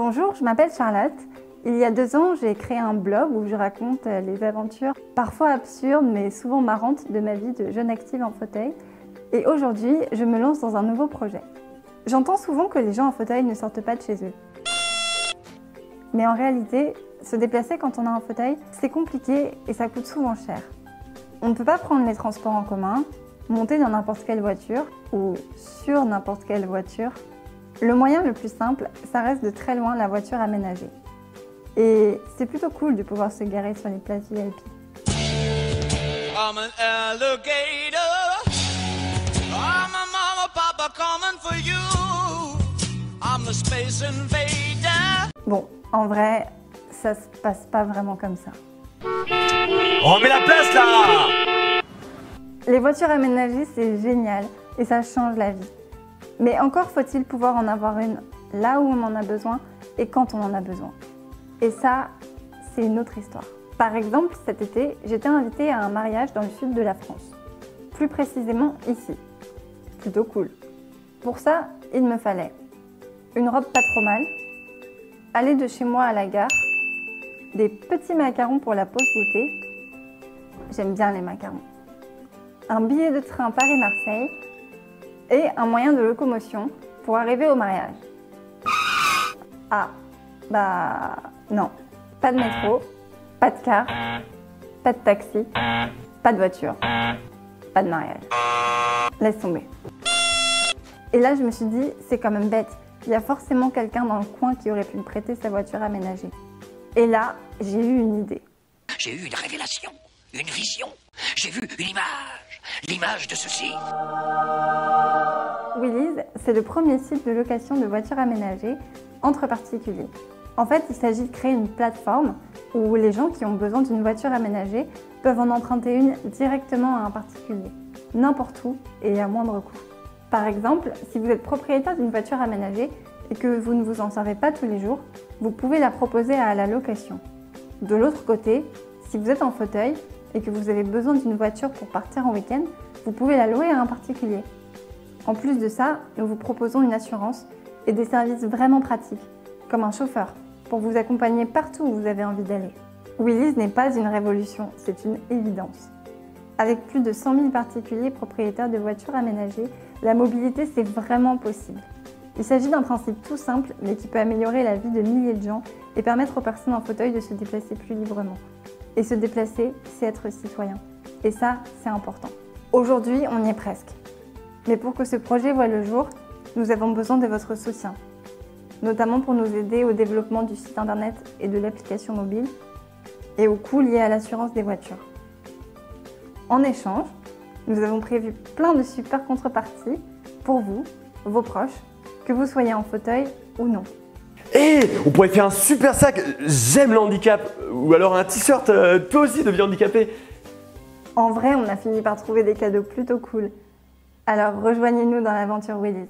Bonjour, je m'appelle Charlotte. Il y a 2 ans, j'ai créé un blog où je raconte les aventures parfois absurdes mais souvent marrantes de ma vie de jeune active en fauteuil. Et aujourd'hui, je me lance dans un nouveau projet. J'entends souvent que les gens en fauteuil ne sortent pas de chez eux. Mais en réalité, se déplacer quand on a un fauteuil, c'est compliqué et ça coûte souvent cher. On ne peut pas prendre les transports en commun, monter dans n'importe quelle voiture ou sur n'importe quelle voiture. Le moyen le plus simple, ça reste de très loin la voiture aménagée. Et c'est plutôt cool de pouvoir se garer sur les places VIP. I'm an alligator. I'm a mama, papa coming for you. I'm the space invader. Bon, en vrai, ça se passe pas vraiment comme ça. On remet la place là! Les voitures aménagées, c'est génial et ça change la vie. Mais encore faut-il pouvoir en avoir une là où on en a besoin et quand on en a besoin. Et ça, c'est une autre histoire. Par exemple, cet été, j'étais invitée à un mariage dans le sud de la France. Plus précisément ici. Plutôt cool. Pour ça, il me fallait une robe pas trop mal, aller de chez moi à la gare, des petits macarons pour la pause goûter. J'aime bien les macarons. Un billet de train Paris-Marseille et un moyen de locomotion pour arriver au mariage. Ah, bah non. Pas de métro, pas de car, pas de taxi, pas de voiture, pas de mariage. Laisse tomber. Et là, je me suis dit, c'est quand même bête. Il y a forcément quelqu'un dans le coin qui aurait pu me prêter sa voiture aménagée. Et là, j'ai eu une idée. J'ai eu une révélation, une vision. J'ai vu une image, l'image de ceci. Willys, c'est le premier site de location de voitures aménagées entre particuliers. En fait, il s'agit de créer une plateforme où les gens qui ont besoin d'une voiture aménagée peuvent en emprunter une directement à un particulier, n'importe où et à moindre coût. Par exemple, si vous êtes propriétaire d'une voiture aménagée et que vous ne vous en servez pas tous les jours, vous pouvez la proposer à la location. De l'autre côté, si vous êtes en fauteuil et que vous avez besoin d'une voiture pour partir en week-end, vous pouvez la louer à un particulier. En plus de ça, nous vous proposons une assurance et des services vraiment pratiques, comme un chauffeur, pour vous accompagner partout où vous avez envie d'aller. Willys n'est pas une révolution, c'est une évidence. Avec plus de 100 000 particuliers propriétaires de voitures aménagées, la mobilité c'est vraiment possible. Il s'agit d'un principe tout simple, mais qui peut améliorer la vie de milliers de gens et permettre aux personnes en fauteuil de se déplacer plus librement. Et se déplacer, c'est être citoyen. Et ça, c'est important. Aujourd'hui, on y est presque. Mais pour que ce projet voie le jour, nous avons besoin de votre soutien, notamment pour nous aider au développement du site internet et de l'application mobile et aux coûts liés à l'assurance des voitures. En échange, nous avons prévu plein de super contreparties pour vous, vos proches, que vous soyez en fauteuil ou non. Et on pourrait faire un super sac, j'aime le handicap, ou alors un t-shirt, toi aussi de vie handicapé. En vrai, on a fini par trouver des cadeaux plutôt cool. Alors rejoignez-nous dans l'aventure Willys.